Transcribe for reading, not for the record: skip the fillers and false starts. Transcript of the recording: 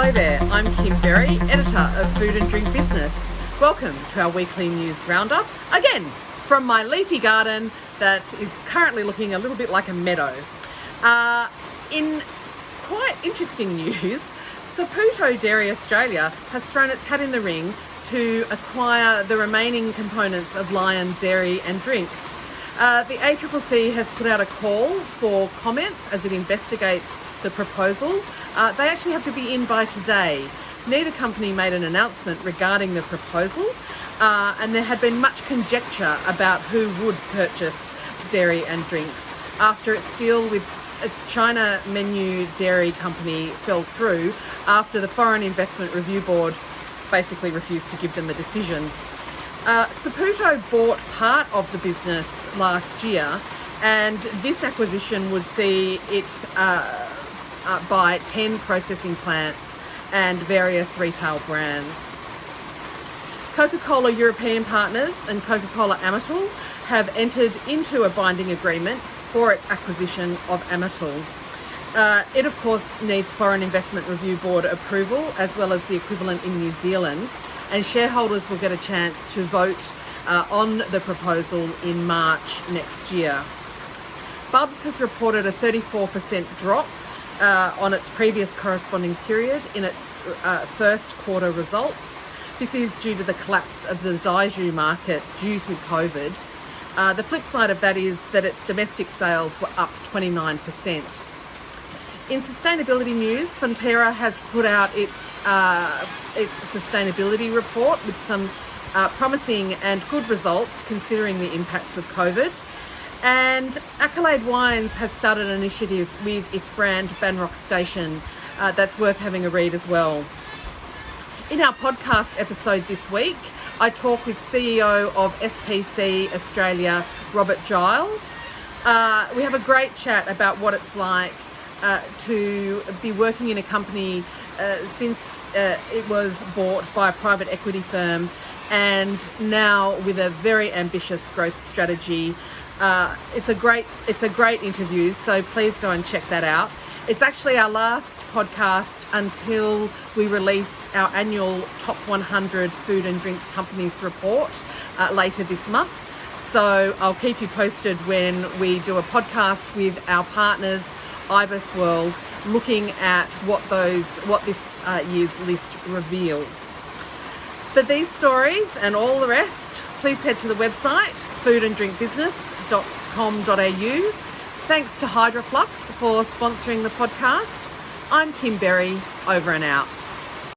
Hello there, I'm Kim Berry, editor of Food and Drink Business. Welcome to our weekly news roundup, again from my leafy garden that is currently looking a little bit like a meadow. In quite interesting news, Saputo Dairy Australia has thrown its hat in the ring to acquire the remaining components of Lion Dairy and Drinks. The ACCC has put out a call for comments as it investigates the proposal. They actually have to be in by today. Neither company made an announcement regarding the proposal, and there had been much conjecture about who would purchase dairy and drinks after its deal with a China menu dairy company fell through after the Foreign Investment Review Board basically refused to give them a decision. Saputo bought part of the business last year, and this acquisition would see it buy 10 processing plants and various retail brands. Coca-Cola European partners and Coca-Cola Amatil have entered into a binding agreement for its acquisition of Amatil. It of course needs Foreign Investment Review Board approval as well as the equivalent in New Zealand, and shareholders will get a chance to vote on the proposal in March next year. Bubs has reported a 34% drop on its previous corresponding period in its first quarter results. This is due to the collapse of the daiju market due to COVID. The flip side of that is that its domestic sales were up 29%. In sustainability news, Fonterra has put out its sustainability report with some promising and good results considering the impacts of COVID. And Accolade Wines has started an initiative with its brand Banrock Station that's worth having a read as well. In our podcast episode this week, I talk with CEO of SPC Australia, Robert Giles. We have a great chat about what it's like to be working in a company since it was bought by a private equity firm, and now with a very ambitious growth strategy. It's a great interview, so please go and check that out. It's actually our last podcast until we release our annual Top 100 Food and Drink Companies report later this month. So I'll keep you posted when we do a podcast with our partners, Ibis World, looking at what this year's list reveals. For these stories and all the rest, please head to the website foodanddrinkbusiness.com.au. Thanks to Hydroflux for sponsoring the podcast. I'm Kim Berry, over and out.